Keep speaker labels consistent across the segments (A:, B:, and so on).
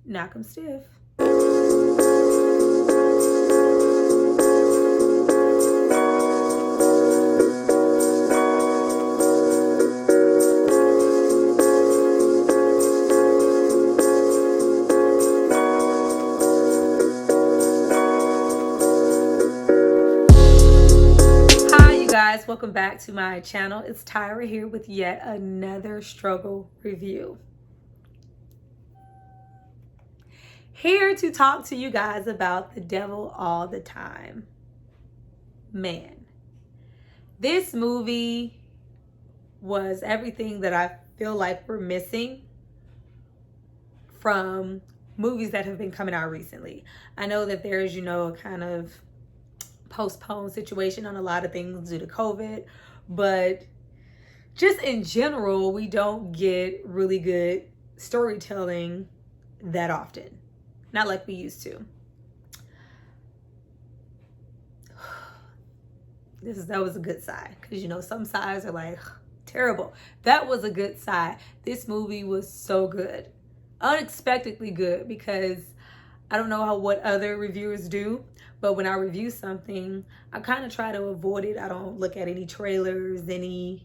A: Knock 'em stiff. Guys, welcome back to my channel. It's Tyra here with yet another struggle review. Here to talk to you guys about The Devil All the Time. Man, this movie was everything that I feel like we're missing from movies that have been coming out recently. I know that there's, a kind of postponed situation on a lot of things due to COVID, but just in general, we don't get really good storytelling that often. Not like we used to. That was a good sigh, because some sighs are like terrible. That was a good sigh. This movie was so good. Unexpectedly good, because I don't know what other reviewers do, but when I review something, I kind of try to avoid it. I don't look at any trailers, any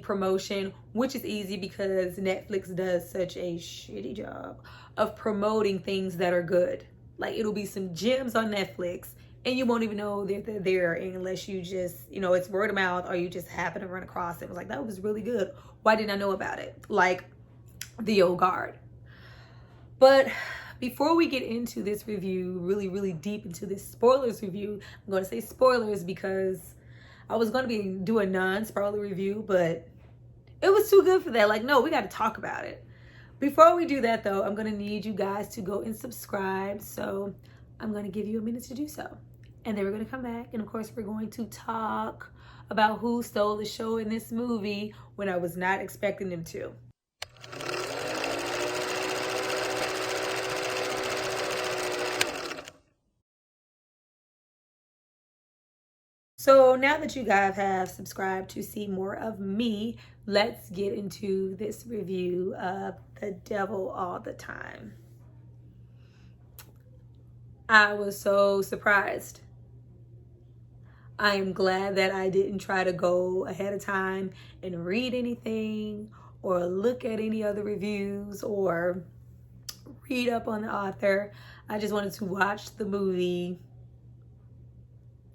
A: promotion, which is easy because Netflix does such a shitty job of promoting things that are good. Like, it'll be some gems on Netflix and you won't even know that they're there unless you just, it's word of mouth, or you just happen to run across it. It was like, that was really good. Why didn't I know about it? Like The Old Guard. But before we get into this review, really deep into this spoilers review, I'm going to say spoilers because I was going to be doing non-spoiler review, but it was too good for that. Like, no, we got to talk about it. Before we do that, though, I'm going to need you guys to go and subscribe. So I'm going to give you a minute to do so. And then we're going to come back. And, of course, we're going to talk about who stole the show in this movie when I was not expecting them to. So now that you guys have subscribed to see more of me, let's get into this review of The Devil All the Time. I was so surprised. I am glad that I didn't try to go ahead of time and read anything or look at any other reviews or read up on the author. I just wanted to watch the movie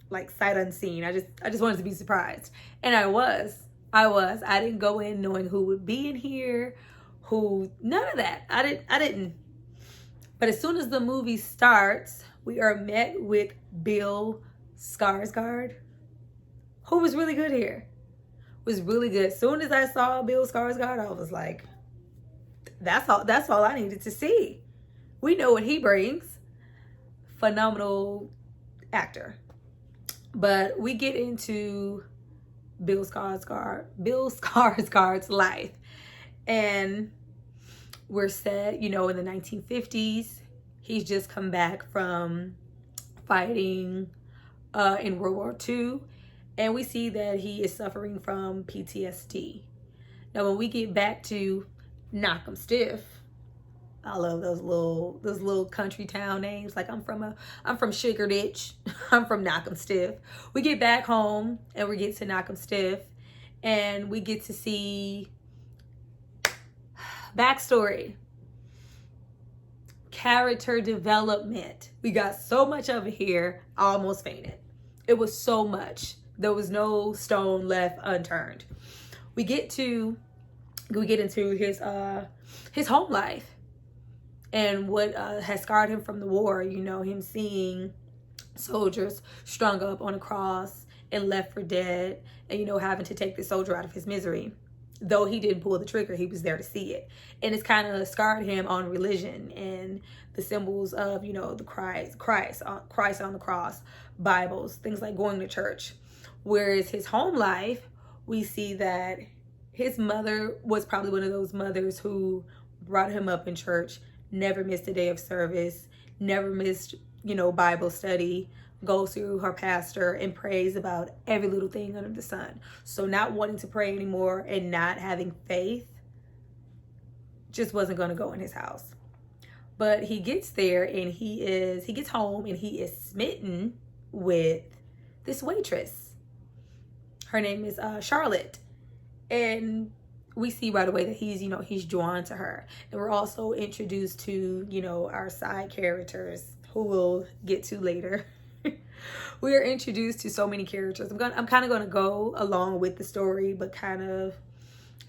A: like sight unseen. I just wanted to be surprised. And I was. I didn't go in knowing who would be in here, none of that. I didn't. But as soon as the movie starts, we are met with Bill Skarsgård, who was really good here. Was really good. As soon as I saw Bill Skarsgård, I was like, that's all I needed to see. We know what he brings. Phenomenal actor. But we get into Bill Skarsgård's life. And we're set, in the 1950s. He's just come back from fighting in World War II. And we see that he is suffering from PTSD. Now, when we get back to Knock 'em Stiff, I love those little country town names. Like, I'm from Sugar Ditch. I'm from Knock 'em Stiff. We get back home and we get to Knock 'em Stiff, and we get to see backstory, character development. We got so much of it here. I almost fainted. It was so much. There was no stone left unturned. We get into his home life. And what has scarred him from the war, him seeing soldiers strung up on a cross and left for dead, and, having to take the soldier out of his misery. Though he didn't pull the trigger, he was there to see it. And it's kind of scarred him on religion and the symbols of, the Christ on the cross, Bibles, things like going to church. Whereas his home life, we see that his mother was probably one of those mothers who brought him up in church, never missed a day of service, never missed, Bible study, goes through her pastor and prays about every little thing under the sun. So not wanting to pray anymore and not having faith just wasn't going to go in his house. But he gets there and he gets home and he is smitten with this waitress. Her name is Charlotte. And we see right away that he's drawn to her. And we're also introduced to, our side characters who we'll get to later. We are introduced to so many characters. I'm kind of going to go along with the story, but kind of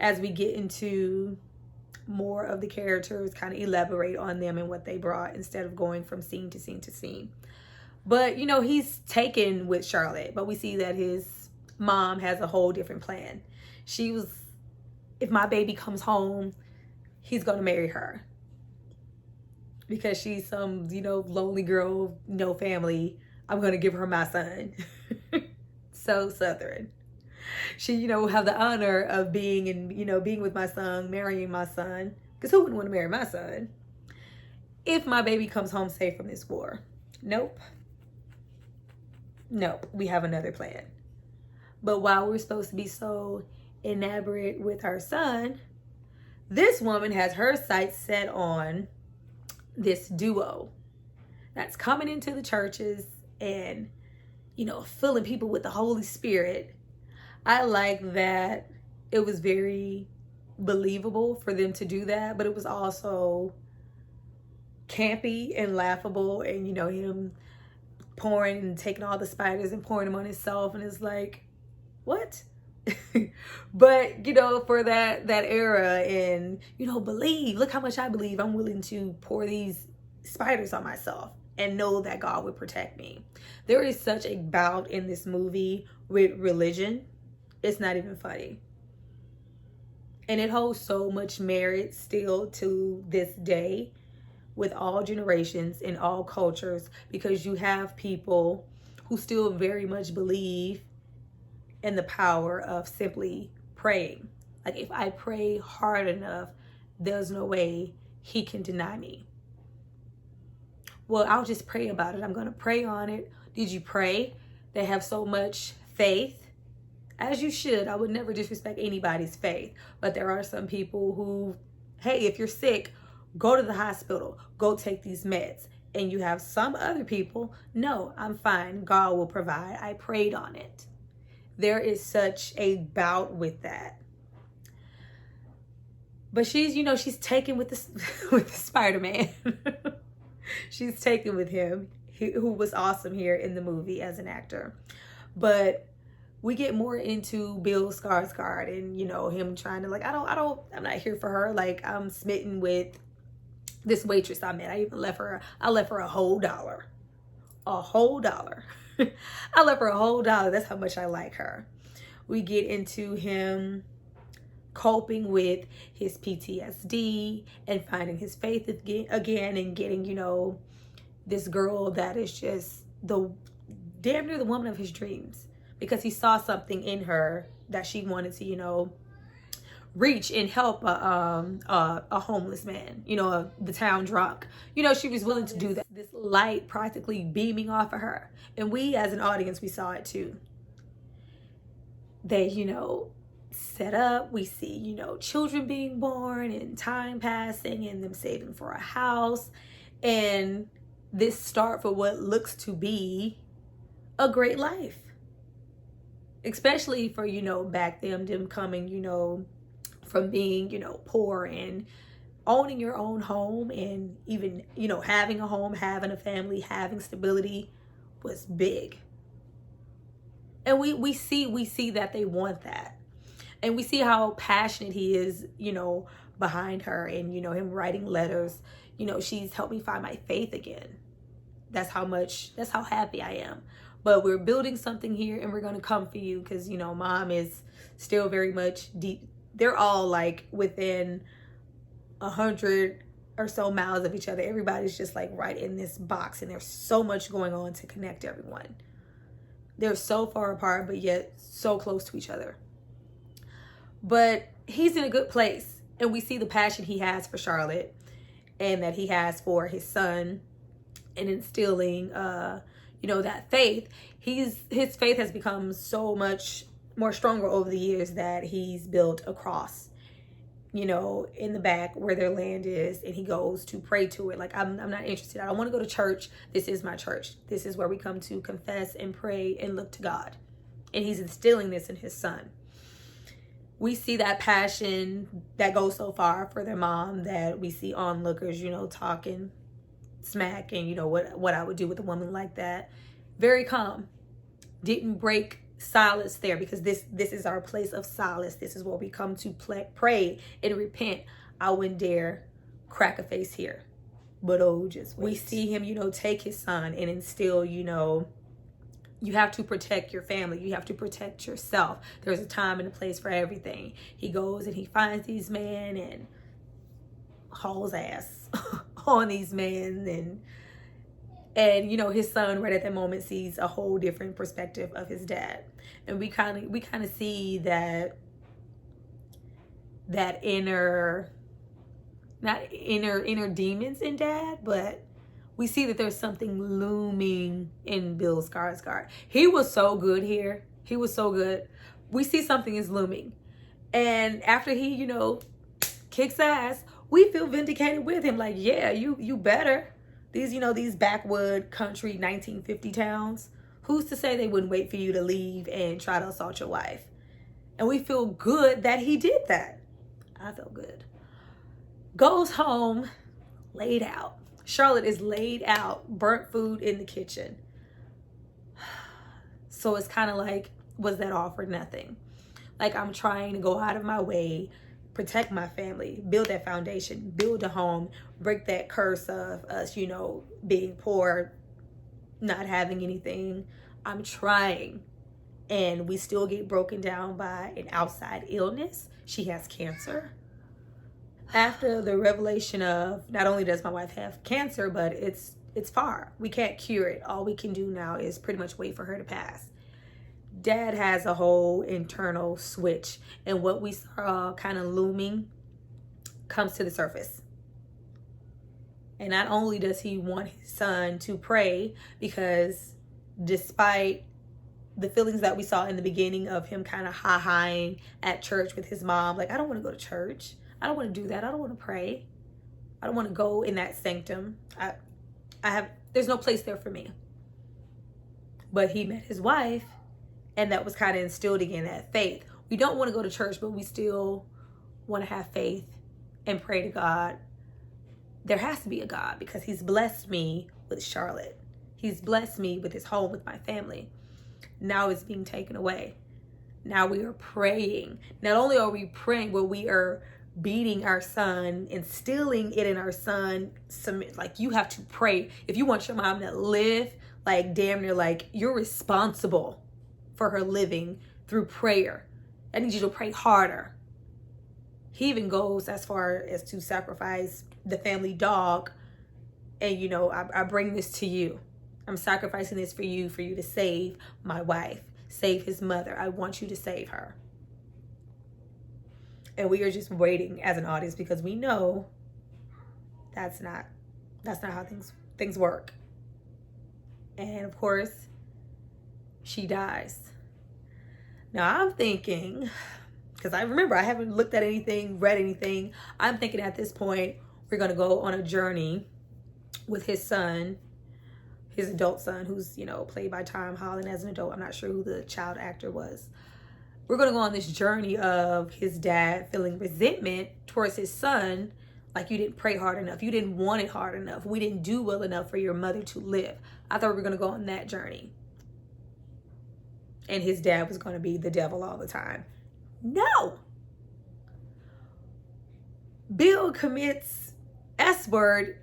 A: as we get into more of the characters, kind of elaborate on them and what they brought instead of going from scene to scene to scene. But, he's taken with Charlotte, but we see that his mom has a whole different plan. If my baby comes home, he's going to marry her. Because she's some, lonely girl, no family. I'm going to give her my son. So Southern. She, will have the honor of being with my son, marrying my son. Because who wouldn't want to marry my son? If my baby comes home safe from this war. Nope. We have another plan. But while we're supposed to be so enamored with our son, this woman has her sights set on this duo that's coming into the churches and, filling people with the Holy Spirit. I like that it was very believable for them to do that, but it was also campy and laughable. And, him pouring and taking all the spiders and pouring them on himself. And it's like, what? But, for that era and, believe, look how much I believe. I'm willing to pour these spiders on myself and know that God would protect me. There is such a bout in this movie with religion. It's not even funny. And it holds so much merit still to this day with all generations and all cultures, because you have people who still very much believe in the power of simply praying. Like, if I pray hard enough, there's no way he can deny me. Well, I'll just pray about it. I'm going to pray on it. Did you pray? They have so much faith, as you should. I would never disrespect anybody's faith. But there are some people who, hey, if you're sick, go to the hospital. Go take these meds. And you have some other people, no, I'm fine. God will provide. I prayed on it. There is such a bout with that. But she's taken with the Spider-Man. She's taken with him, who was awesome here in the movie as an actor. But we get more into Bill Skarsgård and, him trying to I'm not here for her. Like, I'm smitten with this waitress I met. I left her a whole dollar. A whole dollar. I left her a whole dollar. That's how much I like her. We get into him coping with his PTSD and finding his faith again and getting, this girl that is just damn near the woman of his dreams, because he saw something in her that she wanted to, reach and help a homeless man, the town drunk. She was willing to do that. This light practically beaming off of her. And we as an audience, we saw it too. They, set up. We see, children being born and time passing and them saving for a house. And this start for what looks to be a great life. Especially for, back then, them coming, from being, poor and owning your own home and even, having a home, having a family, having stability was big. And we see that they want that. And we see how passionate he is, behind her and, him writing letters. She's helped me find my faith again. That's how happy I am. But we're building something here and we're going to come for you because, mom is still very much deep. They're all like within 100 or so miles of each other. Everybody's just like right in this box and there's so much going on to connect everyone. They're so far apart, but yet so close to each other. But he's in a good place. And we see the passion he has for Charlotte and that he has for his son and instilling, that faith. His faith has become so much more stronger over the years that he's built across you know, in the back where their land is, and he goes to pray to it. Like, I'm not interested. I don't want to go to church. This is my church. This is where we come to confess and pray and look to God. And he's instilling this in his son. We see that passion that goes so far for their mom that we see onlookers, you know, talking smack and, you know, what I would do with a woman like that. Very calm. Didn't break silence there, because this is our place of solace. This is where we come to pray and repent. I wouldn't dare crack a face here. But oh, just wait. We see him, you know, take his son and instill, you know, you have to protect your family. You have to protect yourself. There's a time and a place for everything. He goes and he finds these men and hauls ass on these men, and you know, his son right at that moment sees a whole different perspective of his dad. And we kind of see that inner, not inner demons in dad, but we see that there's something looming in Bill Skarsgård. He was so good here. He was so good. We see something is looming. And after he, you know, kicks ass, we feel vindicated with him. Like, yeah, you better. These, you know, these backwood country 1950 towns, who's to say they wouldn't wait for you to leave and try to assault your wife? And we feel good that he did that. I felt good. Goes home, laid out. Charlotte is laid out, burnt food in the kitchen. So it's kind of like, was that all for nothing? Like, I'm trying to go out of my way, protect my family, build that foundation, build a home, break that curse of us, you know, being poor, not having anything. I'm trying. And we still get broken down by an outside illness. She has cancer. After the revelation of, not only does my wife have cancer, but it's far. We can't cure it. All we can do now is pretty much wait for her to pass. Dad has a whole internal switch, and what we saw kind of looming comes to the surface. And not only does he want his son to pray, because despite the feelings that we saw in the beginning of him kind of ha-haing at church with his mom, like, I don't want to go to church. I don't want to do that. I don't want to pray. I don't want to go in that sanctum. There's no place there for me. But he met his wife, and that was kind of instilled again, that faith. We don't want to go to church, but we still want to have faith and pray to God. There has to be a God, because he's blessed me with Charlotte. He's blessed me with his home, with my family. Now it's being taken away. Now we are praying. Not only are we praying, but we are beating our son, instilling it in our son. Like, you have to pray. If you want your mom to live, like, damn near, like, you're responsible for her living through prayer. I need you to pray harder. He even goes as far as to sacrifice the family dog. And, you know, I bring this to you. I'm sacrificing this for you to save my wife, save his mother. I want you to save her. And we are just waiting as an audience, because we know that's not how things work. And of course, she dies. Now I'm thinking, because I remember I haven't looked at anything, read anything. I'm thinking at this point, we're going to go on a journey with his son, his adult son, who's, you know, played by Tom Holland as an adult. I'm not sure who the child actor was. We're going to go on this journey of his dad feeling resentment towards his son. Like, you didn't pray hard enough. You didn't want it hard enough. We didn't do well enough for your mother to live. I thought we were going to go on that journey. And his dad was going to be the devil all the time. No. Bill commits S-word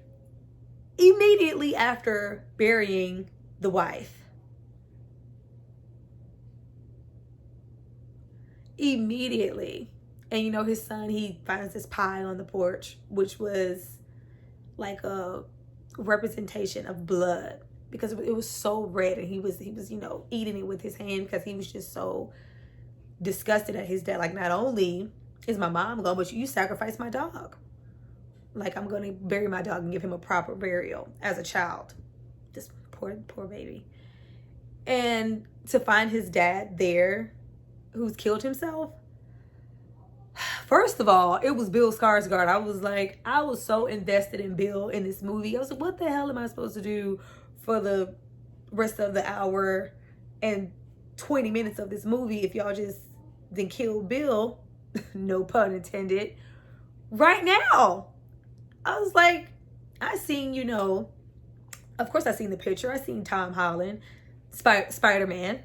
A: immediately after burying the wife. Immediately. And you know, his son, he finds this pie on the porch, which was like a representation of blood, because it was so red, and he was, you know, eating it with his hand, because he was just so disgusted at his dad. Like, not only is my mom gone, but you sacrificed my dog. Like, I'm going to bury my dog and give him a proper burial as a child. This poor baby. And to find his dad there, who's killed himself, First of all, it was Bill Skarsgård. I was so invested in Bill in this movie. I was like, what the hell am I supposed to do for the rest of the hour and 20 minutes of this movie if y'all just then kill Bill, no pun intended, right now? I was like, I seen, of course I seen the picture. I seen Tom Holland, Spider-Man.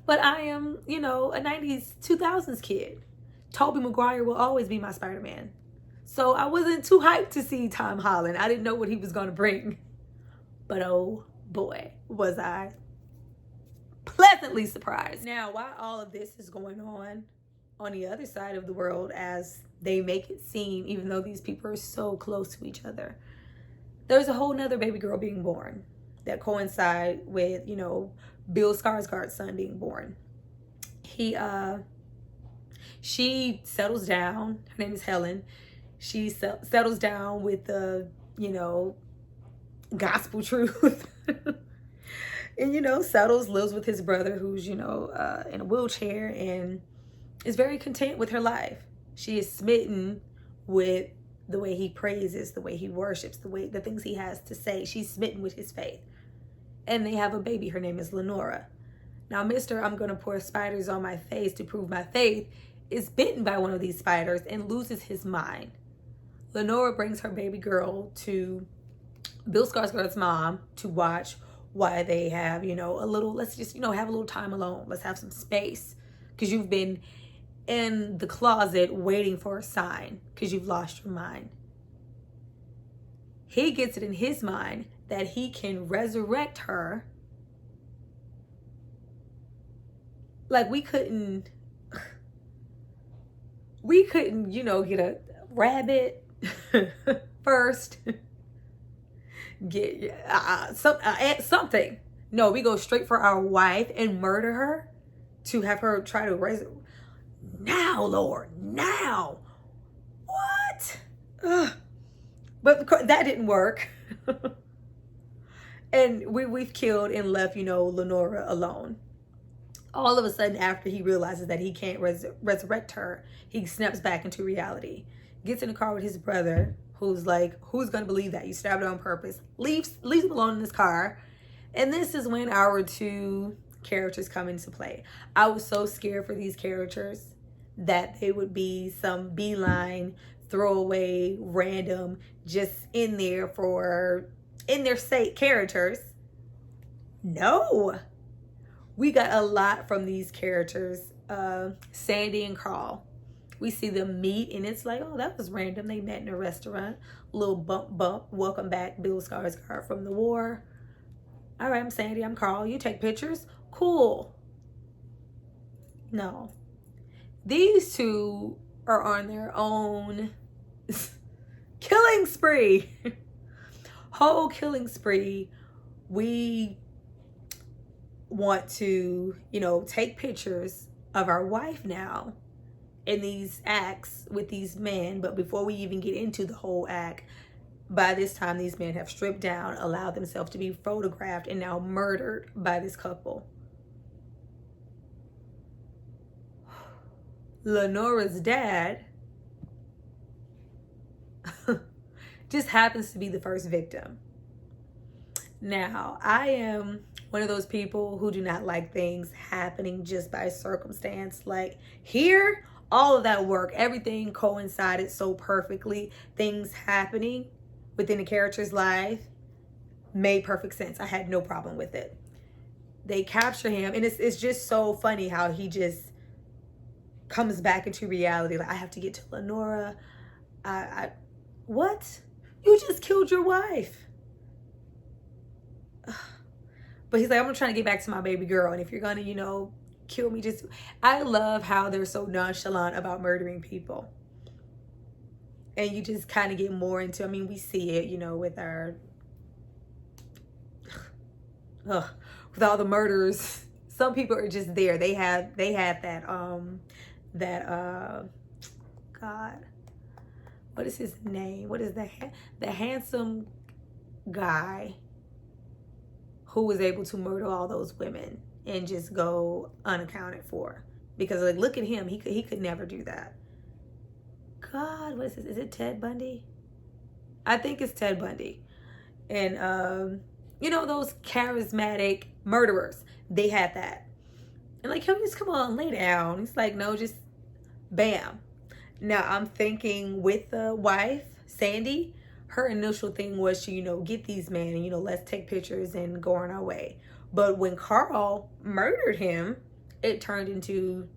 A: But I am, a 90s, 2000s kid. Tobey Maguire will always be my Spider-Man. So I wasn't too hyped to see Tom Holland. I didn't know what he was going to bring. But oh boy, was I pleasantly surprised. Now, while all of this is going on the other side of the world, as they make it seem, even though these people are so close to each other, there's a whole nother baby girl being born that coincide with, Bill Skarsgård's son being born. She settles down. Her name is Helen. She settles down with the, gospel truth. And, lives with his brother who's, in a wheelchair and is very content with her life. She is smitten with the way he praises, the way he worships, the things he has to say. She's smitten with his faith. And they have a baby. Her name is Lenora. Now, Mr. I'm going to pour spiders on my face to prove my faith is bitten by one of these spiders and loses his mind. Lenora brings her baby girl to Bill Skarsgård's mom to watch why they have, let's just, have a little time alone. Let's have some space because you've been in the closet waiting for a sign because you've lost your mind. He gets it in his mind that he can resurrect her. Like we couldn't, get a rabbit first, get something. No, we go straight for our wife and murder her to have her try to resurrect. Now, Lord, now. What? Ugh. But that didn't work. And we've killed and left, Lenora alone. All of a sudden, after he realizes that he can't resurrect her, he snaps back into reality. Gets in the car with his brother, who's like, who's going to believe that? You stabbed her on purpose. Leaves him alone in his car. And this is when our two characters come into play. I was so scared for these characters that they would be some beeline, throwaway, random, just in their sake characters. No. We got a lot from these characters. Sandy and Carl. We see them meet and it's like, oh, that was random. They met in a restaurant. A little bump. Welcome back, Bill Skarsgård from the war. All right, I'm Sandy, I'm Carl. You take pictures? Cool. No. These two are on their own killing spree. Whole killing spree. We want to, take pictures of our wife now in these acts with these men. But before we even get into the whole act, by this time, these men have stripped down, allowed themselves to be photographed, and now murdered by this couple. Lenora's dad just happens to be the first victim. Now, I am one of those people who do not like things happening just by circumstance. Like here, all of that work, everything coincided so perfectly. Things happening within the character's life made perfect sense. I had no problem with it. They capture him, and it's just so funny how he just comes back into reality. Like, I have to get to Lenora. What? You just killed your wife. But he's like, I'm trying to get back to my baby girl. And if you're going to, kill me, just... I love how they're so nonchalant about murdering people. And you just kind of get more into... we see it, with our... with all the murders. Some people are just there. They had that, God... What is his name? What is the handsome guy who was able to murder all those women and just go unaccounted for? Because like, look at him. He could never do that. God, what is this? Is it Ted Bundy? I think it's Ted Bundy. And you know, those charismatic murderers, they had that. And like, he'll just come on, lay down. He's like, no, just bam. Now I'm thinking with the wife, Sandy, her initial thing was to, you know, get these men and, you know, let's take pictures and go on our way. But when Carl murdered him, it turned into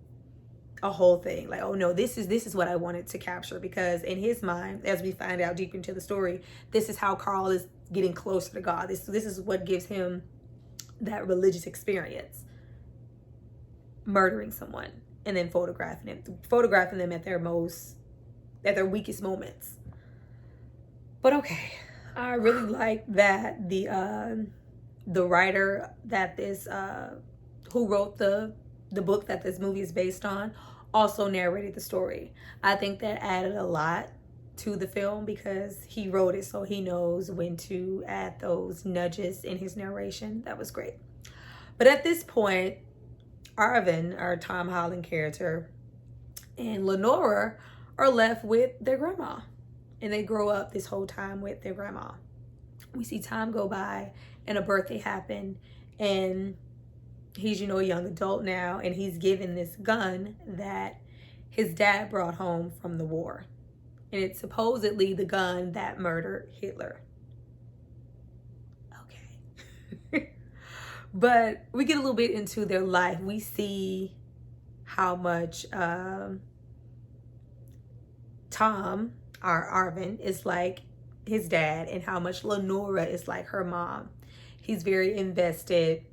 A: a whole thing. Like, oh no, this is what I wanted to capture, because in his mind, as we find out deep into the story, this is how Carl is getting closer to God. This is what gives him that religious experience. Murdering someone and then photographing them at their weakest moments. But okay, I really like that the writer that this who wrote the book that this movie is based on also narrated the story. I think that added a lot to the film because he wrote it, so he knows when to add those nudges in his narration. That was great. But at this point, Arvin, our Tom Holland character, and Lenora are left with their grandma. And they grow up this whole time with their grandma. We see time go by and a birthday happen, and he's, you know, a young adult now, and he's given this gun that his dad brought home from the war. And it's supposedly the gun that murdered Hitler. Okay. But we get a little bit into their life. We see how much Tom, our Arvin, is like his dad, and how much Lenora is like her mom. He's very invested.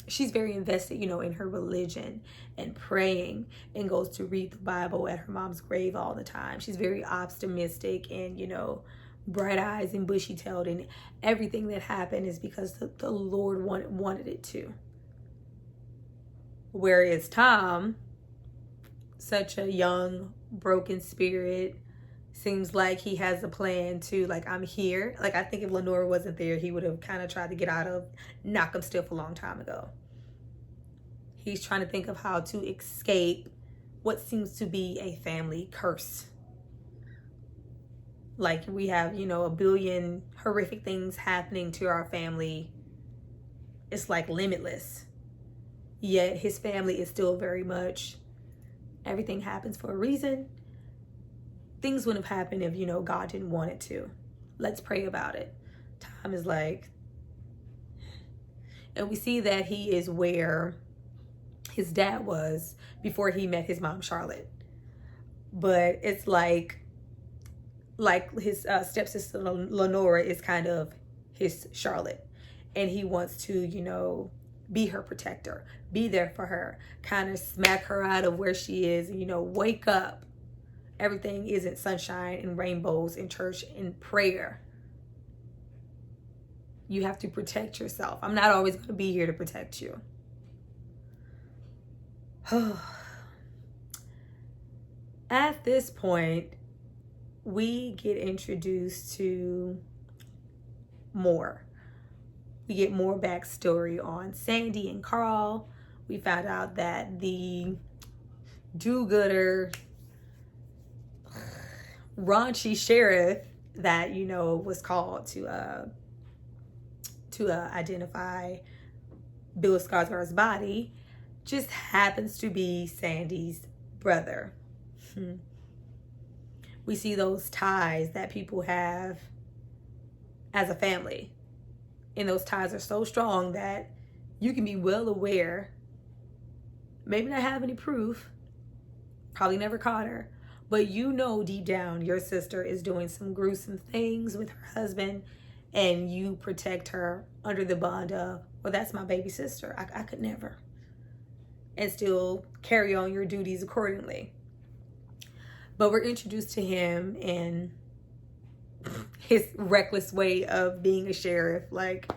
A: She's very invested, you know, in her religion and praying, and goes to read the Bible at her mom's grave all the time. She's very optimistic and, you know, bright eyes and bushy tailed, and everything that happened is because the Lord wanted it to. Whereas Tom, such a young, broken spirit, seems like he has a plan to, like, I'm here. Like, I think if Lenora wasn't there, he would have kind of tried to get out of Knock'em Stiff a long time ago. He's trying to think of how to escape what seems to be a family curse. Like, we have, you know, a billion horrific things happening to our family. It's like limitless. Yet his family is still very much, everything happens for a reason. Things wouldn't have happened if, you know, God didn't want it to. Let's pray about it. Tom is like, and we see that he is where his dad was before he met his mom, Charlotte. But it's like his stepsister Lenora is kind of his Charlotte, and he wants to, you know, be her protector, be there for her, kind of smack her out of where she is, and, you know, wake up. Everything isn't sunshine and rainbows in church and prayer. You have to protect yourself. I'm not always going to be here to protect you. At this point, we get introduced to more. We get more backstory on Sandy and Carl. We found out that the do-gooder, raunchy sheriff that, you know, was called to identify Bill Skarsgård's body just happens to be Sandy's brother. We see those ties that people have as a family. And those ties are so strong that you can be well aware, maybe not have any proof, probably never caught her, but you know deep down your sister is doing some gruesome things with her husband, and you protect her under the bond of, well, that's my baby sister. I could never. And still carry on your duties accordingly. But we're introduced to him and his reckless way of being a sheriff. Like,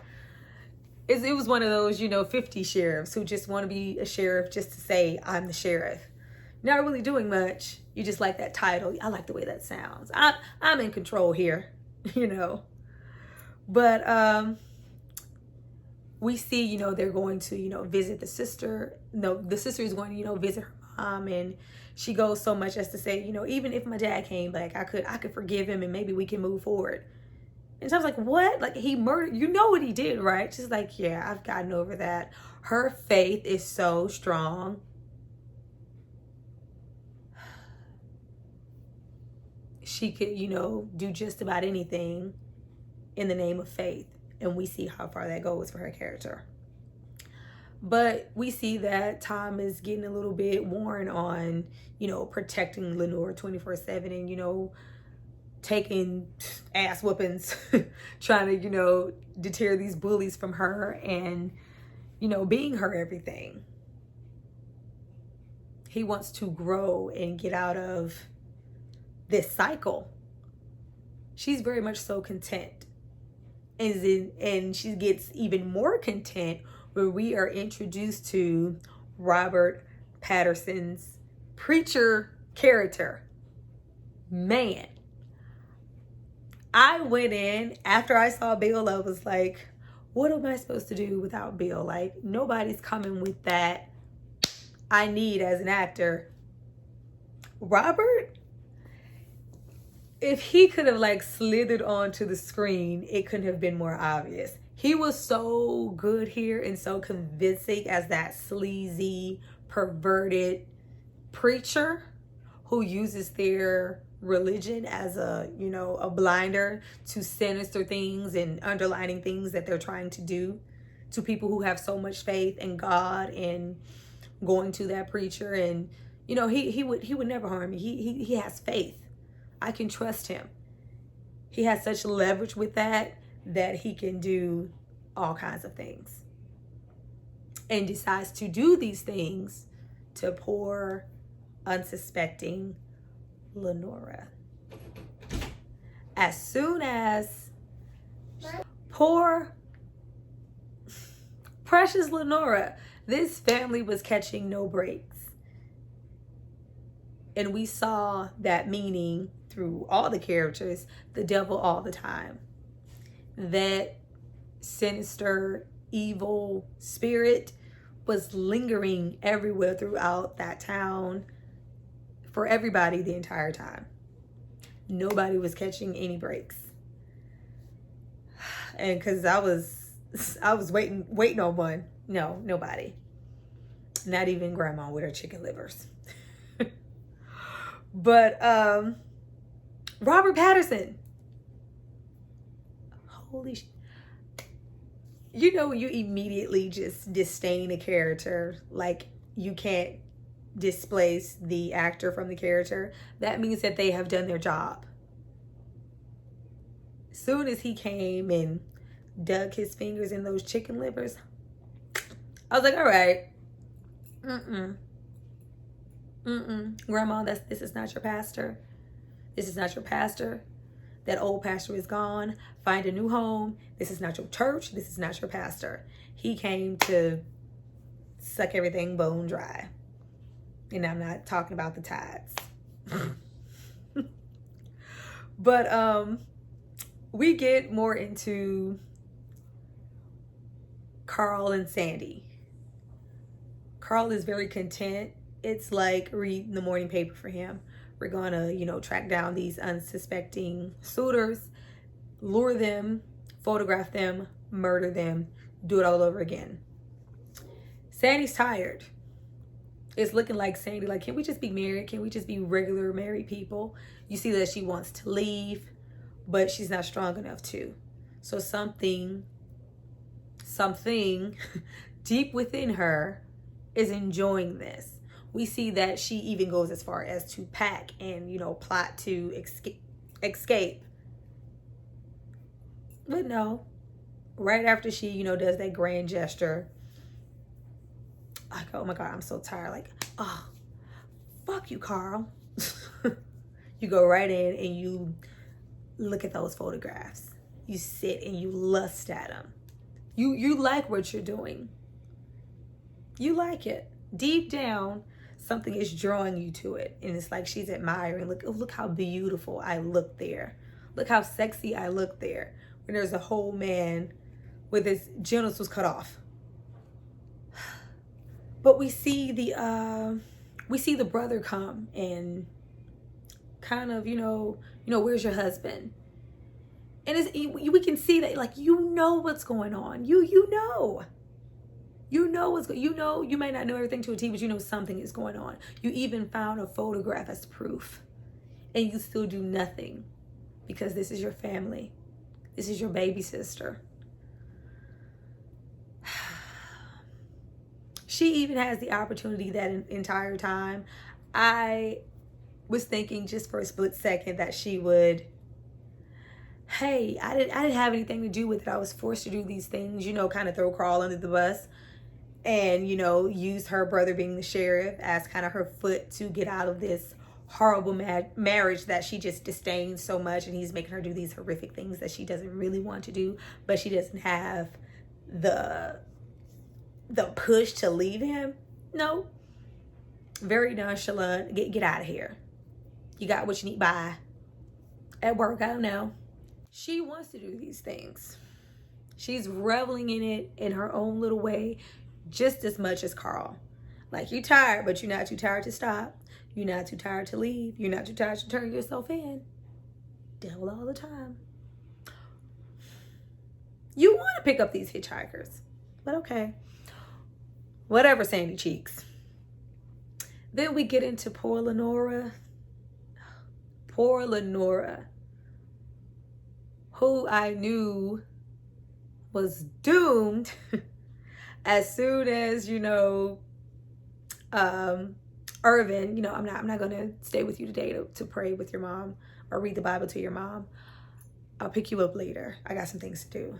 A: it was one of those, you know, 50 sheriffs who just want to be a sheriff just to say, I'm the sheriff. Not really doing much. You just like that title. I like the way that sounds. I'm in control here, you know. But we see, you know, they're going to, you know, visit the sister. No, the sister is going to, you know, visit her Tom, and she goes so much as to say, you know, even if my dad came back, I could forgive him and maybe we can move forward. And so I was like, what? Like, he murdered, you know what he did, right? She's like, yeah, I've gotten over that. Her faith is so strong. She could, you know, do just about anything in the name of faith. And we see how far that goes for her character. But we see that Tom is getting a little bit worn on, you know, protecting Lenore 24/7 and, you know, taking ass whoopings, trying to, you know, deter these bullies from her and, you know, being her everything. He wants to grow and get out of this cycle. She's very much so content. And she gets even more content where we are introduced to Robert Pattinson's preacher character. Man, I went in after I saw Bill. I was like, what am I supposed to do without Bill? Like, nobody's coming with that I need as an actor. Robert, if he could have like slithered onto the screen, it couldn't have been more obvious. He was so good here and so convincing as that sleazy, perverted preacher who uses their religion as a, you know, a blinder to sinister things and underlining things that they're trying to do to people who have so much faith in God and going to that preacher. And, you know, he would never harm me. He has faith. I can trust him. He has such leverage with that he can do all kinds of things. And decides to do these things to poor, unsuspecting Lenora. As soon as poor, precious Lenora, this family was catching no breaks. And we saw that meaning through all the characters, the devil all the time. That sinister, evil spirit was lingering everywhere throughout that town for everybody the entire time. Nobody was catching any breaks. And because I was waiting on one. No, nobody. Not even grandma with her chicken livers. But Robert Pattinson. Holy sh... You know, you immediately just disdain a character. Like, you can't displace the actor from the character. That means that they have done their job. As soon as he came and dug his fingers in those chicken livers, I was like, all right. Grandma, this is not your pastor. This is not your pastor. That old pastor is gone. Find a new home. This is not your church. This is not your pastor. He came to suck everything bone dry. And I'm not talking about the tithes. But we get more into Carl and Sandy. Carl is very content. It's like reading the morning paper for him. We're gonna, you know, track down these unsuspecting suitors, lure them, photograph them, murder them, do it all over again. Sandy's tired. It's looking like Sandy, like, can we just be married? Can we just be regular married people? You see that she wants to leave, but she's not strong enough to. So something deep within her is enjoying this. We see that she even goes as far as to pack and, you know, plot to escape. But no, right after she, you know, does that grand gesture, like, oh my God, I'm so tired. Like, oh, fuck you, Carl. You go right in and you look at those photographs. You sit and you lust at them. You like what you're doing. You like it. Deep down, something is drawing you to it. And it's like she's admiring. Look how beautiful I look there. Look how sexy I look there. When there's a whole man with his genitals cut off. But we see the We see the brother come and kind of, where's your husband? And we can see that, like, what's going on. You know what's going. You may not know everything to a T, but you know something is going on. You even found a photograph as proof, and you still do nothing because this is your family. This is your baby sister. She even has the opportunity that entire time. I was thinking just for a split second that she would, hey, I didn't have anything to do with it. I was forced to do these things, kind of throw Carl under the bus and, use her brother being the sheriff as kind of her foot to get out of this horrible marriage that she just disdains so much. And he's making her do these horrific things that she doesn't really want to do, but she doesn't have the push to leave him. No. Very nonchalant. Get out of here. You got what you need. Bye. At work, I don't know. She wants to do these things. She's reveling in it in her own little way, just as much as Carl. Like, you're tired, but you're not too tired to stop. You're not too tired to leave. You're not too tired to turn yourself in. Devil all the time. You want to pick up these hitchhikers, but okay. Whatever, Sandy Cheeks. Then we get into poor Lenora. Poor Lenora, who I knew was doomed as soon as, Irvin, I'm not going to stay with you today to pray with your mom or read the Bible to your mom. I'll pick you up later. I got some things to do.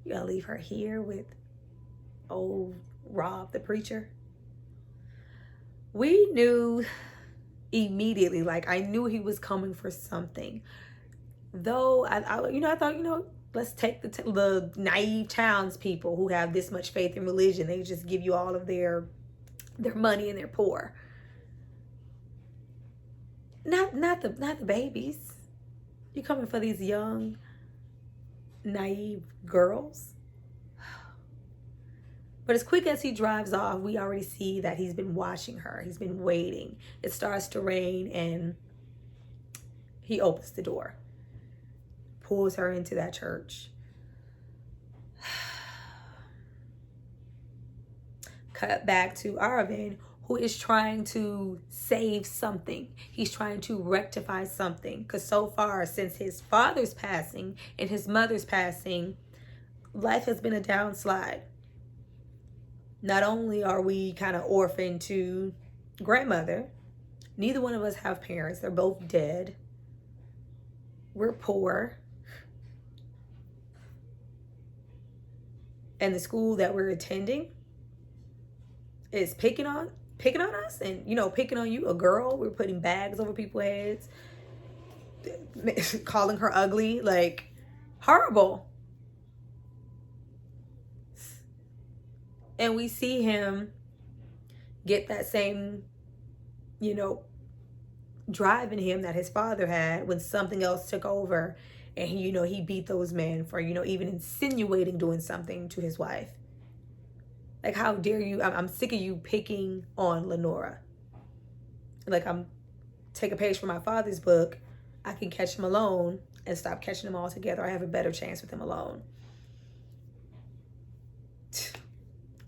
A: You gotta leave her here with old Rob, the preacher. We knew immediately, like, I knew he was coming for something. Though, I thought, let's take the naive townspeople who have this much faith in religion. They just give you all of their money and they're poor. Not the babies. You're coming for these young, naive girls. But as quick as he drives off, we already see that he's been watching her. He's been waiting. It starts to rain and he opens the door, pulls her into that church. Cut back to Arvin, who is trying to save something. He's trying to rectify something. Because so far, since his father's passing and his mother's passing, life has been a downslide. Not only are we kind of orphaned to grandmother, neither one of us have parents. They're both dead. We're poor. And the school that we're attending is picking on us and, picking on you, a girl. We're putting bags over people's heads, calling her ugly, like, horrible. And we see him get that same, drive in him that his father had when something else took over. And he beat those men for, even insinuating doing something to his wife. Like, how dare you? I'm sick of you picking on Lenora. Like, take a page from my father's book. I can catch him alone and stop catching him all together. I have a better chance with him alone.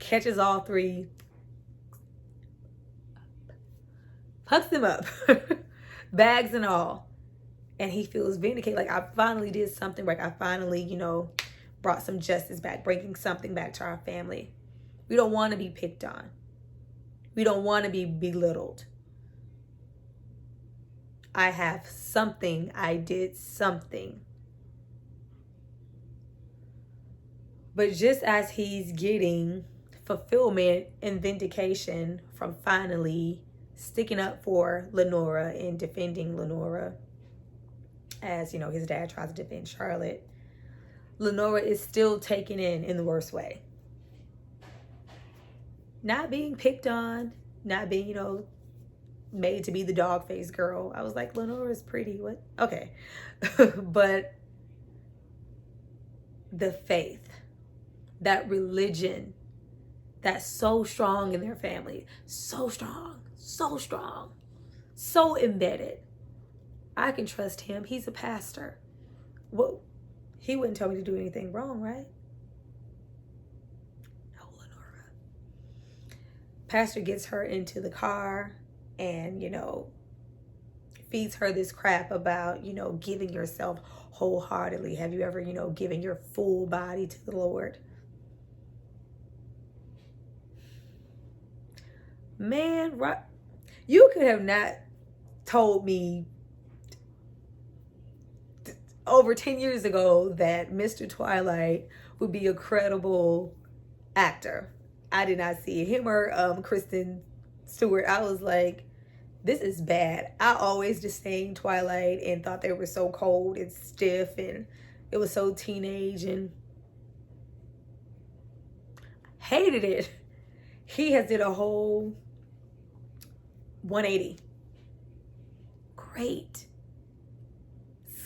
A: Catches all three, hucks them up, bags and all, and he feels vindicated. Like, I finally did something right. I finally, brought some justice back, bringing something back to our family. We don't want to be picked on. We don't want to be belittled. I have something. I did something. But just as he's getting fulfillment and vindication from finally sticking up for Lenora and defending Lenora as, his dad tries to defend Charlotte, Lenora is still taken in the worst way. Not being picked on, not being, made to be the dog-faced girl. I was like, Lenora's pretty. What? Okay. But the faith, that religion that's so strong in their family. So strong, so strong, so embedded. I can trust him. He's a pastor. Well, he wouldn't tell me to do anything wrong, right? No, Lenora. Pastor gets her into the car and, feeds her this crap about, giving yourself wholeheartedly. Have you ever, given your full body to the Lord? Man, right? You could have not told me over 10 years ago that Mr. Twilight would be a credible actor. I did not see him or Kristen Stewart. I was like, this is bad. I always disdained Twilight and thought they were so cold and stiff and it was so teenage and hated it. He has did a whole 180. Great.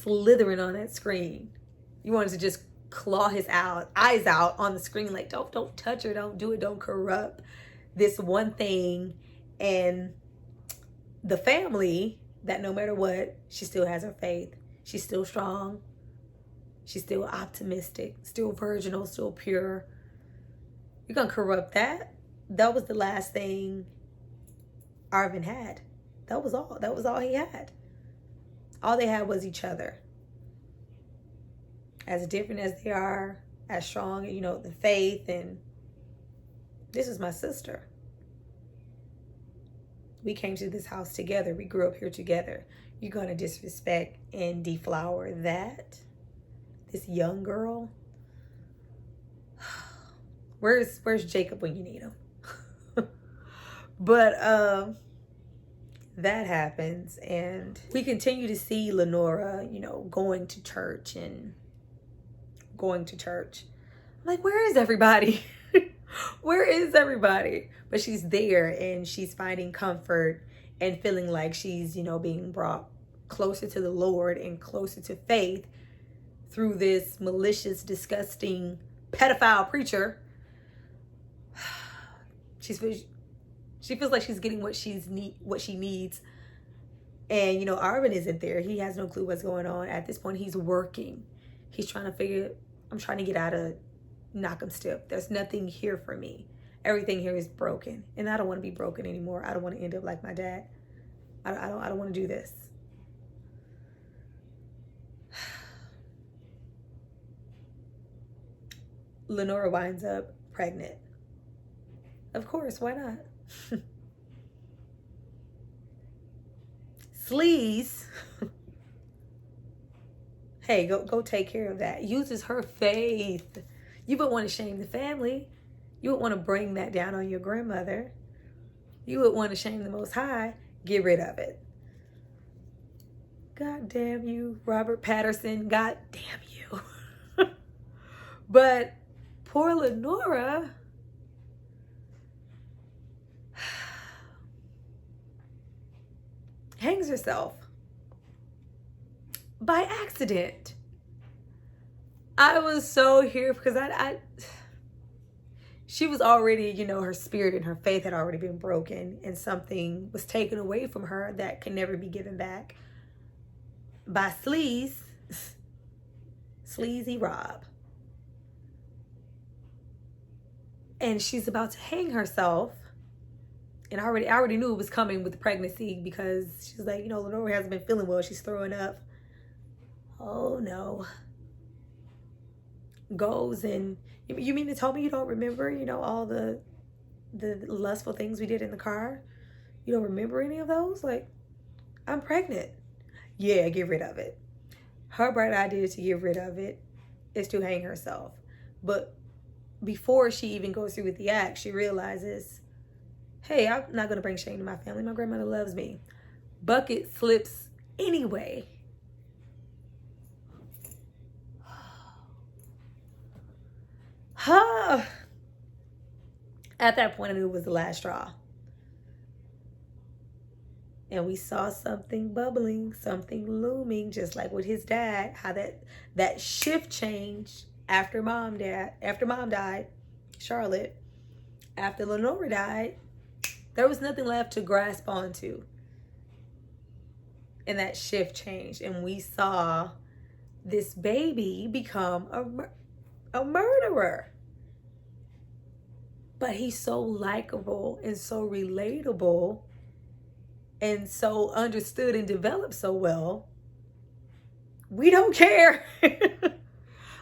A: Slithering on that screen. You wanted to just claw his eyes out on the screen, like don't touch her, don't do it, don't corrupt this one thing. And the family, that no matter what, she still has her faith. She's still strong. She's still optimistic, still virginal, still pure. You're gonna corrupt that? That was the last thing Arvin had. That was all. That was all he had. All they had was each other. As different as they are, as strong, the faith, and this is my sister. We came to this house together. We grew up here together. You're going to disrespect and deflower that? This young girl? Where's Jacob when you need him? But that happens, and we continue to see Lenora, going to church. I'm like, where is everybody? Where is everybody? But she's there, and she's finding comfort and feeling like she's, being brought closer to the Lord and closer to faith through this malicious, disgusting, pedophile preacher. She feels like she's getting what she needs. And, Arvin isn't there. He has no clue what's going on. At this point, he's working. He's trying to figure, I'm trying to get out of Knock'em Step. There's nothing here for me. Everything here is broken. And I don't want to be broken anymore. I don't want to end up like my dad. I don't want to do this. Lenora winds up pregnant. Of course, why not? Sleaze, hey, go take care of that. Uses her faith. You would want to shame the family. You would want to bring that down on your grandmother. You would want to shame the Most High. Get rid of it. God damn you, Robert Patterson. God damn you. But poor Lenora, hangs herself by accident. I was so here because she was already, her spirit and her faith had already been broken, and something was taken away from her that can never be given back by Sleazy Rob. And she's about to hang herself. And I already knew it was coming with the pregnancy, because she's like, Lenora hasn't been feeling well. She's throwing up. Oh no. Goes and, you mean to tell me you don't remember, all the lustful things we did in the car? You don't remember any of those? Like, I'm pregnant. Yeah, get rid of it. Her bright idea to get rid of it is to hang herself. But before she even goes through with the act, she realizes, hey, I'm not going to bring shame to my family. My grandmother loves me. Bucket slips anyway. At that point, I knew it was the last straw. And we saw something bubbling, something looming, just like with his dad, how that shift changed after mom died, Charlotte. after Lenora died, there was nothing left to grasp onto. And that shift changed. And we saw this baby become a murderer. But he's so likable and so relatable and so understood and developed so well. We don't care.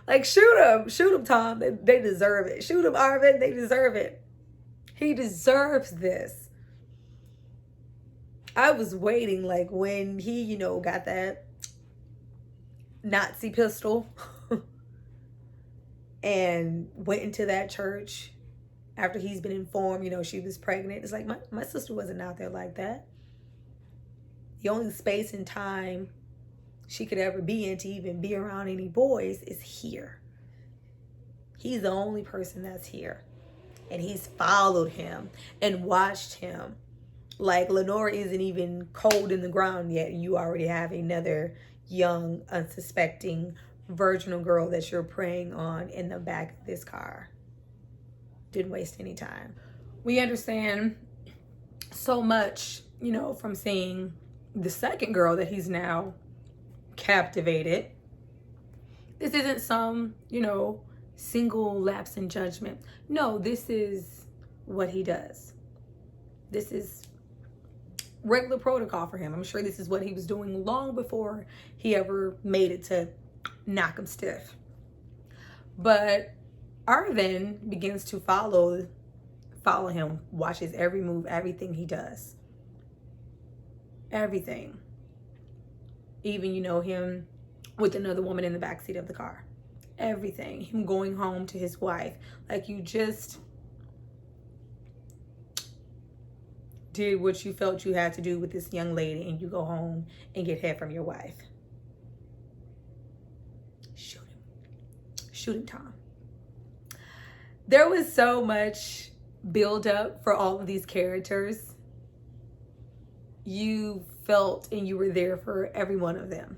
A: Like, shoot him, Tom. They deserve it. Shoot him, Arvin. They deserve it. He deserves this. I was waiting, like, when he, you know, got that Nazi pistol and went into that church after he's been informed, you know, she was pregnant. It's like, my sister wasn't out there like that. The only space and time she could ever be in to even be around any boys is here. He's the only person that's here. And he's followed him and watched him. Like, Lenora isn't even cold in the ground yet. You already have another young, unsuspecting, virginal girl that you're preying on in the back of this car. Didn't waste any time. We understand so much, you know, from seeing the second girl that he's now captivated. This isn't some, you know, single lapse in judgment. No, this is what he does. This is regular protocol for him. I'm sure this is what he was doing long before he ever made it to knock him stiff. But Arvin begins to follow him, watches every move, everything he does. Everything. Even, you know, him with another woman in the backseat of the car. Everything. Him going home to his wife. Like, you just did what you felt you had to do with this young lady, and you go home and get head from your wife. Shoot him. Shoot him, Tom. There was so much build up for all of these characters. You felt and you were there for every one of them.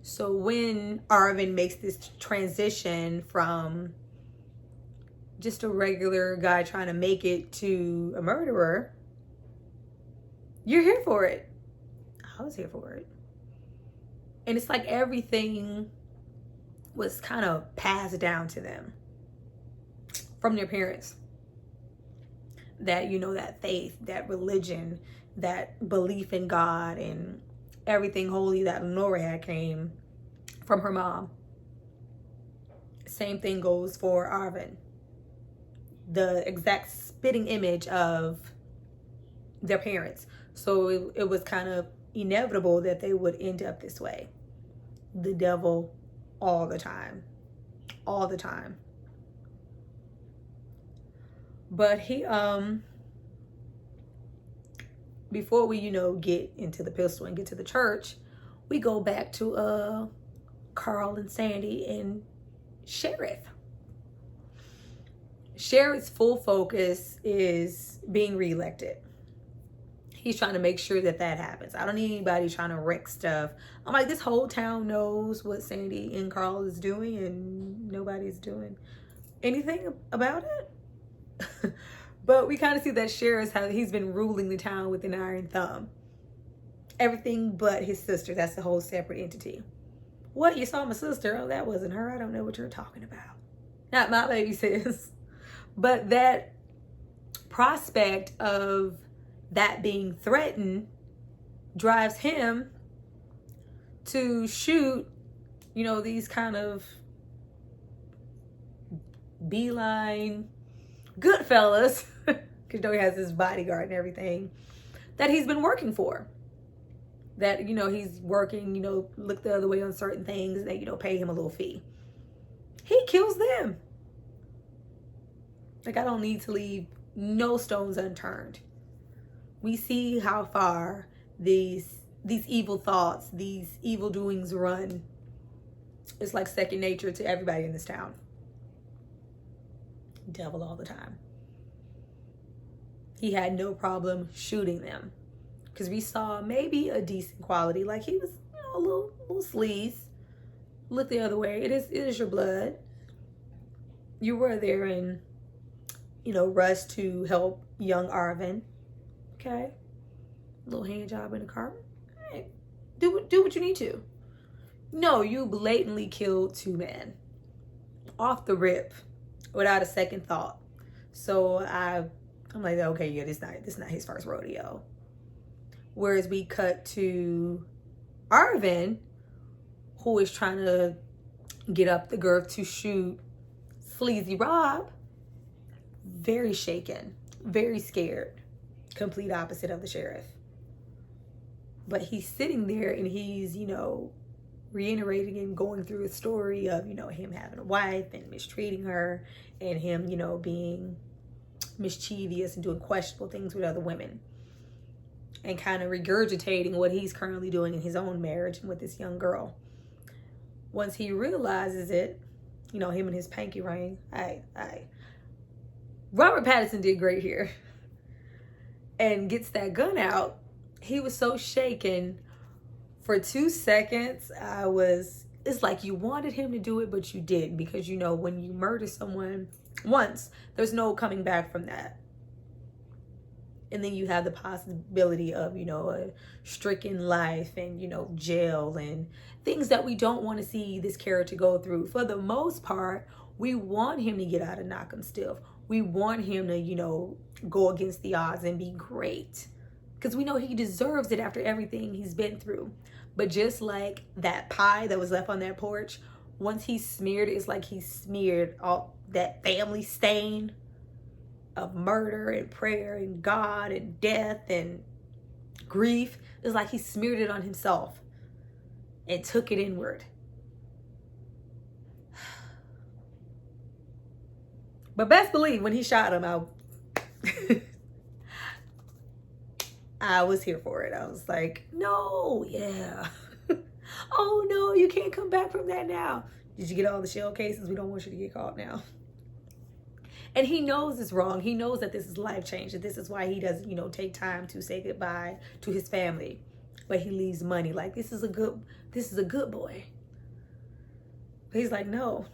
A: So when Arvin makes this transition from just a regular guy trying to make it to a murderer, you're here for it. I was here for it. And it's like everything was kind of passed down to them from their parents. That, you know, that faith, that religion, that belief in God and everything holy that Lenora had came from her mom. Same thing goes for Arvin. The exact spitting image of their parents. So it was kind of inevitable that they would end up this way. The devil all the time. All the time. But he, before we, you know, get into the pistol and get to the church, we go back to Carl and Sandy and Sheriff. Sheriff's full focus is being reelected. He's trying to make sure that happens. I don't need anybody trying to wreck stuff. I'm like, this whole town knows what Sandy and Carl is doing, and nobody's doing anything about it. But we kind of see that Sheriff's how he's been ruling the town with an iron thumb. Everything but his sister. That's a whole separate entity. What? You saw my sister? Oh, that wasn't her. I don't know what you're talking about. Not my baby, sis. But that prospect of that being threatened drives him to shoot, you know, these kind of beeline good fellas, because you know he has his bodyguard and everything, that he's been working for. That, you know, he's working, you know, look the other way on certain things, that, you know, pay him a little fee. He kills them. Like, I don't need to leave no stones unturned. We see how far these evil thoughts, these evil doings run. It's like second nature to everybody in this town. Devil all the time. He had no problem shooting them. Because we saw maybe a decent quality. Like, he was, you know, a little sleaze. Look the other way. It is your blood. You were there, and rush to help young Arvin. Okay. Little hand job in the car. All right. Do what you need to. No, you blatantly killed 2 men. Off the rip. Without a second thought. So I'm like, okay, yeah, this not his first rodeo. Whereas we cut to Arvin, who is trying to get up the girth to shoot Sleazy Rob. Very shaken, very scared. Complete opposite of the sheriff. But he's sitting there and he's, reiterating and going through a story of, him having a wife and mistreating her, and him, being mischievous and doing questionable things with other women, and kind of regurgitating what he's currently doing in his own marriage and with this young girl. Once he realizes it, him and his pinky ring, Robert Pattinson did great here. And gets that gun out. He was so shaken. For 2 seconds, it's like you wanted him to do it, but you didn't. Because, when you murder someone once, there's no coming back from that. And then you have the possibility of, a stricken life and, jail and things that we don't want to see this character go through. For the most part, we want him to get out of Knock'em Stiff. We want him to, go against the odds and be great. Because we know he deserves it after everything he's been through. But just like that pie that was left on that porch, once he smeared it, it's like he smeared all that family stain of murder and prayer and God and death and grief. It's like he smeared it on himself and took it inward. But best believe when he shot him, I was here for it. I was like, no, yeah. Oh, no, you can't come back from that now. Did you get all the shell cases? We don't want you to get caught now. And he knows it's wrong. He knows that this is life change. That this is why he doesn't, take time to say goodbye to his family. But he leaves money. Like, this is a good boy. But he's like, no,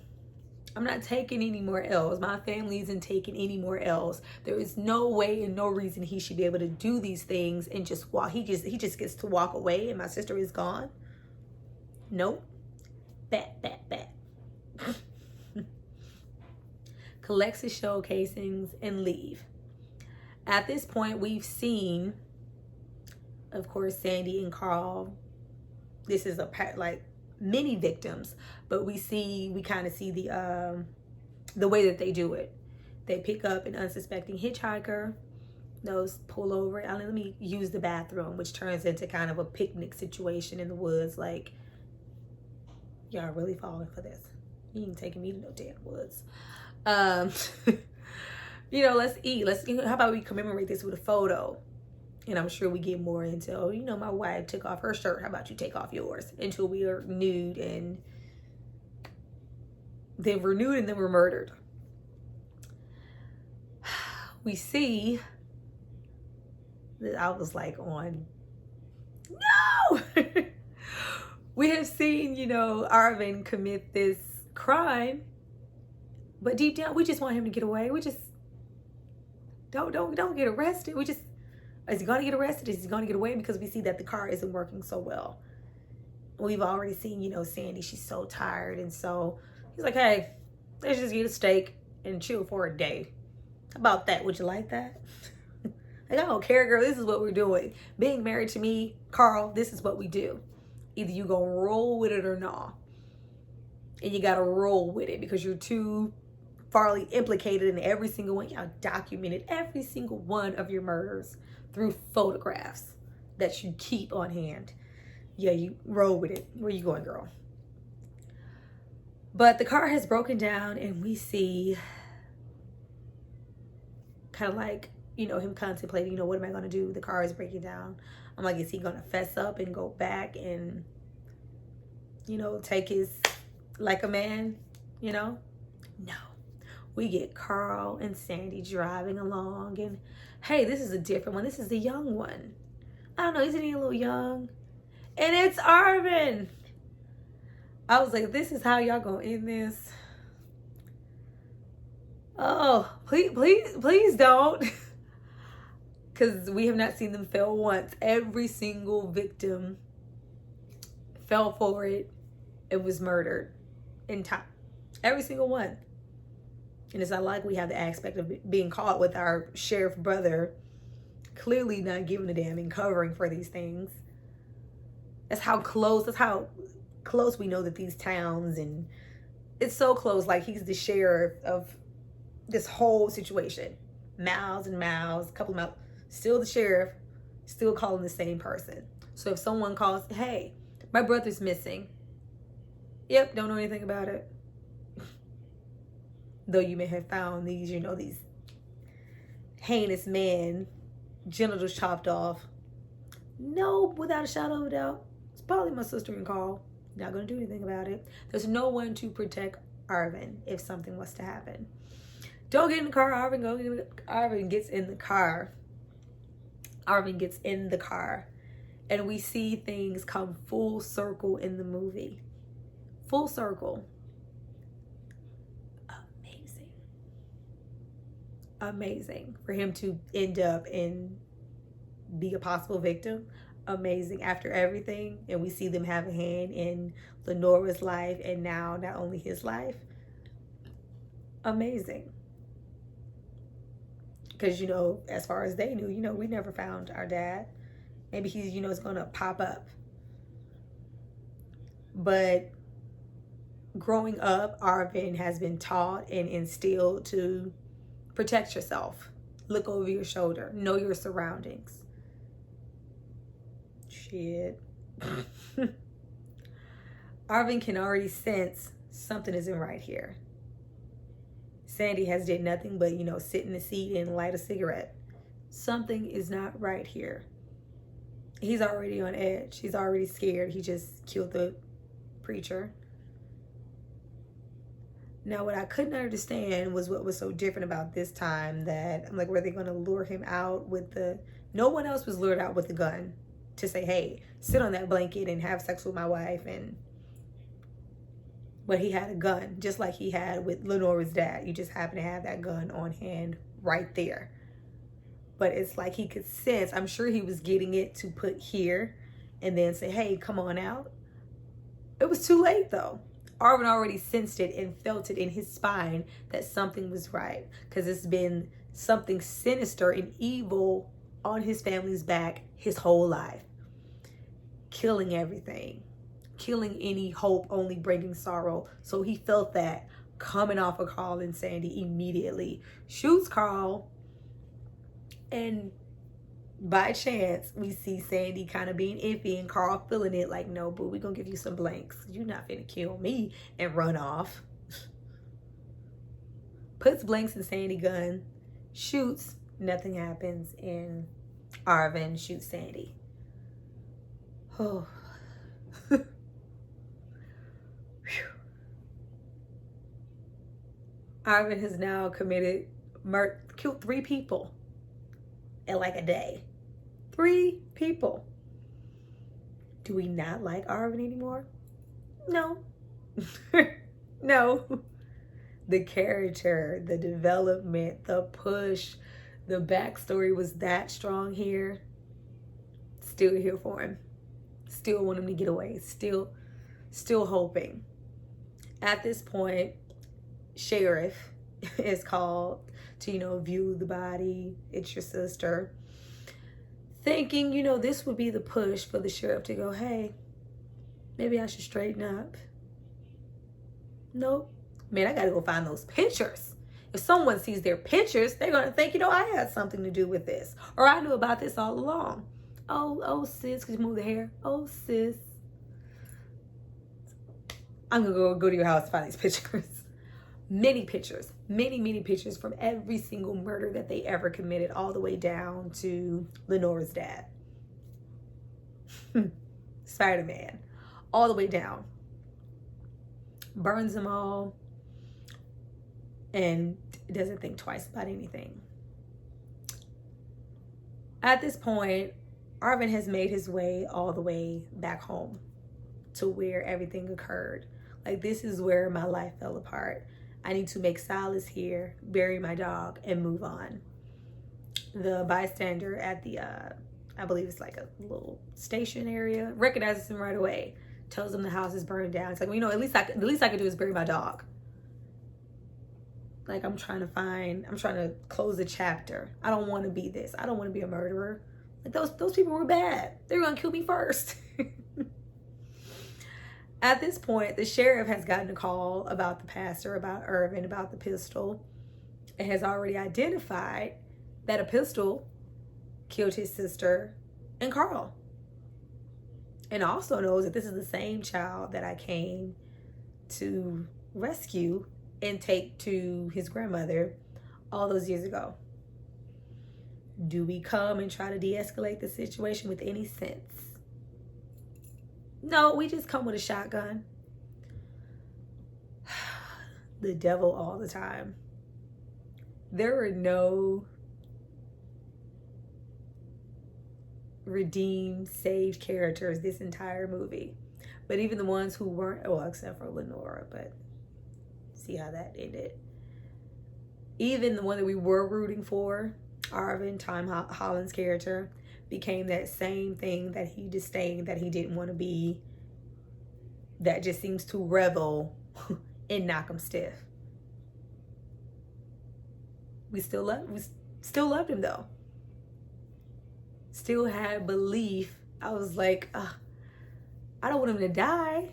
A: I'm not taking any more L's. My family isn't taking any more L's. There is no way and no reason he should be able to do these things and just walk. He just gets to walk away and my sister is gone. Nope. Bat. Collects his show casings and leave. At this point, we've seen, of course, Sandy and Carl. This is many victims, but we kind of see the way that they do it. They pick up an unsuspecting hitchhiker. Those pull over. Let me use the bathroom, which turns into kind of a picnic situation in the woods. Like, y'all really falling for this. You ain't taking me to no damn woods. Let's eat. How about we commemorate this with a photo? And I'm sure we get more into, my wife took off her shirt. How about you take off yours? Until we are nude and then we're murdered. We see that I was like on, no! We have seen, Arvin commit this crime. But deep down, we just want him to get away. We just don't get arrested. Is he going to get arrested? Is he going to get away? Because we see that the car isn't working so well. We've already seen, Sandy, she's so tired. And so he's like, hey, let's just get a steak and chill for a day. How about that? Would you like that? Like, I don't care, girl. This is what we're doing. Being married to me, Carl, this is what we do. Either you gonna roll with it or not. And you got to roll with it because you're too farly implicated in every single one. Y'all documented every single one of your murders through photographs that you keep on hand. Yeah, you roll with it. Where you going, girl? But the car has broken down and we see kind of like, him contemplating, what am I going to do? The car is breaking down. I'm like, is he going to fess up and go back and, take his, like a man, No. We get Carl and Sandy driving along and, hey, this is a different one. This is the young one. I don't know, isn't he a little young? And it's Arvin. I was like, this is how y'all gonna end this. Oh, please don't. Because we have not seen them fail once. Every single victim fell for it and was murdered in time. Every single one. And it's not like we have the aspect of being caught with our sheriff brother clearly not giving a damn and covering for these things. That's how close we know that these towns, and it's so close, like he's the sheriff of this whole situation. Miles and miles, a couple of miles, still the sheriff, still calling the same person. So if someone calls, hey, my brother's missing. Yep, don't know anything about it. Though you may have found these, these heinous men, genitals chopped off. No, without a shadow of a doubt, it's probably my sister and Carl. Not going to do anything about it. There's no one to protect Arvin if something was to happen. Don't get in the car, Arvin. Arvin gets in the car. Arvin gets in the car. And we see things come full circle in the movie. Full circle. Amazing. Amazing. For him to end up and be a possible victim. Amazing. After everything. And we see them have a hand in Lenora's life and now not only his life. Amazing. Because, as far as they knew, we never found our dad. Maybe he's, is going to pop up. But growing up, Arvin has been taught and instilled to protect yourself. Look over your shoulder. Know your surroundings. Shit. Arvin can already sense something isn't right here. Sandy has did nothing but, sit in the seat and light a cigarette. Something is not right here. He's already on edge. He's already scared. He just killed the preacher. Now, what I couldn't understand was what was so different about this time, that I'm like, were they going to lure him out with the... No one else was lured out with the gun to say, hey, sit on that blanket and have sex with my wife. But he had a gun, just like he had with Lenora's dad. You just happen to have that gun on hand right there. But it's like he could sense, I'm sure he was getting it to put here and then say, hey, come on out. It was too late, though. Arvin already sensed it and felt it in his spine that something was right. Because it's been something sinister and evil on his family's back his whole life. Killing everything. Killing any hope, only bringing sorrow. So he felt that coming off of Carl and Sandy immediately. Shoots Carl. And by chance, we see Sandy kind of being iffy and Carl feeling it like, no, boo, we're going to give you some blanks. You're not finna kill me and run off. Puts blanks in Sandy's gun. Shoots. Nothing happens. And Arvin shoots Sandy. Oh. Arvin has now killed 3 people in like a day. 3 people. Do we not like Arvin anymore? No. No. The character, the development, the push, the backstory was that strong here. Still here for him. Still want him to get away. Still hoping. At this point, sheriff is called to, view the body. It's your sister. Thinking, this would be the push for the sheriff to go, hey, maybe I should straighten up. Nope. Man, I gotta go find those pictures. If someone sees their pictures, they're gonna think, I had something to do with this. Or I knew about this all along. Oh, sis, could you move the hair? Oh, sis. I'm gonna go to your house to find these pictures. Many pictures from every single murder that they ever committed, all the way down to Lenora's dad. Spider-Man. All the way down. Burns them all and doesn't think twice about anything. At this point, Arvin has made his way all the way back home to where everything occurred. Like, this is where my life fell apart. I need to make Silas here, bury my dog, and move on. The bystander at the, I believe it's like a little station area, recognizes him right away, tells him the house is burned down. It's like, well, the least I could do is bury my dog. Like, I'm trying to close a chapter. I don't want to be this. I don't want to be a murderer. Like, those people were bad. They were going to kill me first. At this point, the sheriff has gotten a call about the pastor, about Irvin, about the pistol, and has already identified that a pistol killed his sister and Carl. And also knows that this is the same child that I came to rescue and take to his grandmother all those years ago. Do we come and try to de-escalate the situation with any sense? No, we just come with a shotgun. The devil all the time. There were no redeemed, saved characters this entire movie. But even the ones who weren't, well, except for Lenora, but see how that ended. Even the one that we were rooting for, Arvin, Tom Holland's character, became that same thing that he disdained, that he didn't want to be, that just seems to revel and knock him stiff. We still loved him though. Still had belief. I was like, I don't want him to die.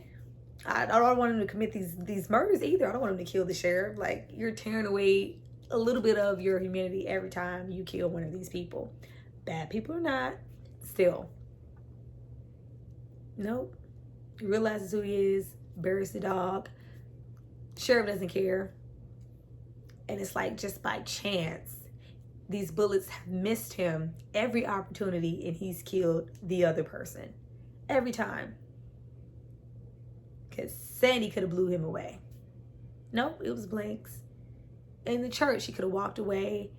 A: I don't want him to commit these murders either. I don't want him to kill the sheriff. Like, you're tearing away a little bit of your humanity every time you kill one of these people. Bad people or not, still. Nope. He realizes who he is, buries the dog. Sheriff doesn't care. And it's like, just by chance, these bullets have missed him every opportunity and he's killed the other person. Every time. Because Sandy could have blew him away. Nope, it was blanks. In the church, he could have walked away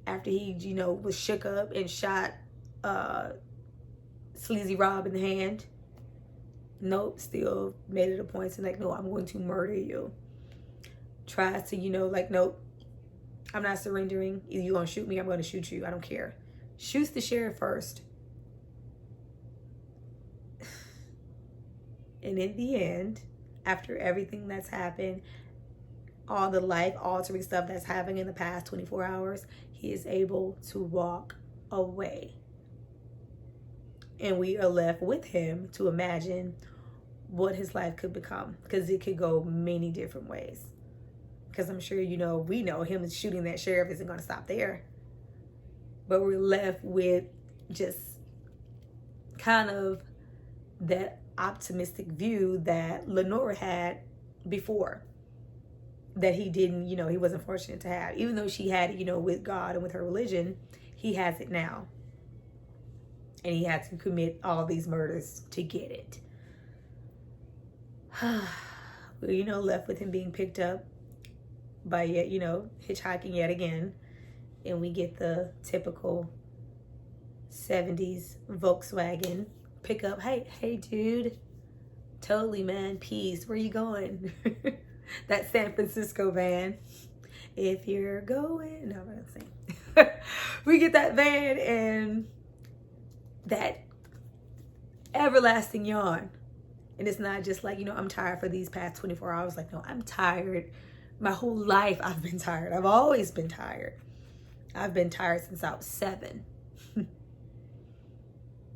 A: after he, was shook up and shot Sleazy Rob in the hand. Nope, still made it a point to like, no, I'm going to murder you. Tries to, nope, I'm not surrendering. Either you're going to shoot me, I'm going to shoot you. I don't care. Shoots the sheriff first. And in the end, after everything that's happened, all the life-altering stuff that's happening in the past 24 hours, he is able to walk away. And we are left with him to imagine what his life could become, because it could go many different ways. Because I'm sure, we know him shooting that sheriff isn't going to stop there. But we're left with just kind of that optimistic view that Lenora had before, that he didn't, he wasn't fortunate to have. Even though she had it, with God and with her religion, he has it now. And he had to commit all these murders to get it. We're, left with him being picked up by yet, hitchhiking yet again. And we get the typical 70s Volkswagen pickup. Hey, dude. Totally, man. Peace. Where you going? That San Francisco van. If you're going... No, I'm not saying. We get that van and that everlasting yawn. And it's not just like, I'm tired for these past 24 hours. Like, no, I'm tired. My whole life I've been tired. I've always been tired. I've been tired since I was 7.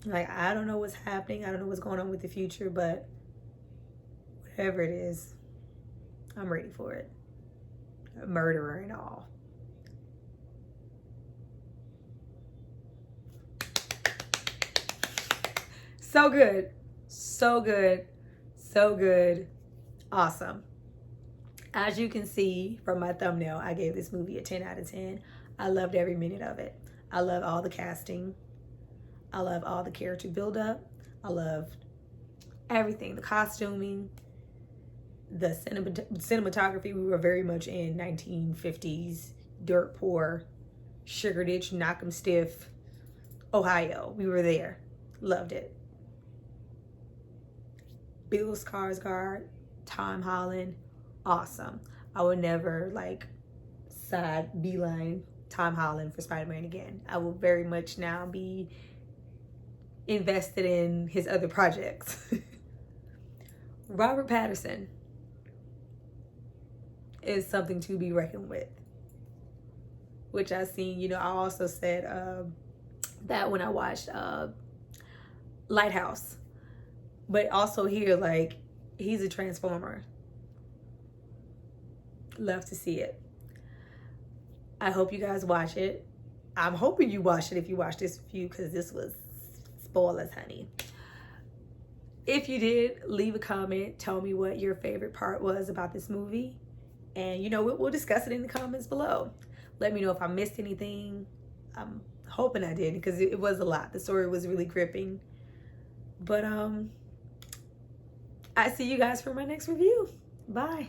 A: Like, I don't know what's happening. I don't know what's going on with the future, but whatever it is, I'm ready for it. A murderer and all. So good. So good. So good. Awesome. As you can see from my thumbnail, I gave this movie a 10 out of 10. I loved every minute of it. I love all the casting. I love all the character build-up. I loved everything. The costuming, the cinematography. We were very much in 1950s, dirt poor, sugar ditch, knock 'em stiff, Ohio. We were there. Loved it. Bill Skarsgård, Tom Holland, awesome. I would never like beeline Tom Holland for Spider-Man again. I will very much now be invested in his other projects. Robert Pattinson is something to be reckoned with, which I've seen. You know, I also said that when I watched Lighthouse, but also here, like, he's a transformer. Love to see it. I hope you guys watch it. I'm hoping you watch it if you watch this review, because this was spoilers, honey. If you did, leave a comment. Tell me what your favorite part was about this movie. And, you know, we'll discuss it in the comments below. Let me know if I missed anything. I'm hoping I did, because it was a lot. The story was really gripping. But I see you guys for my next review. Bye.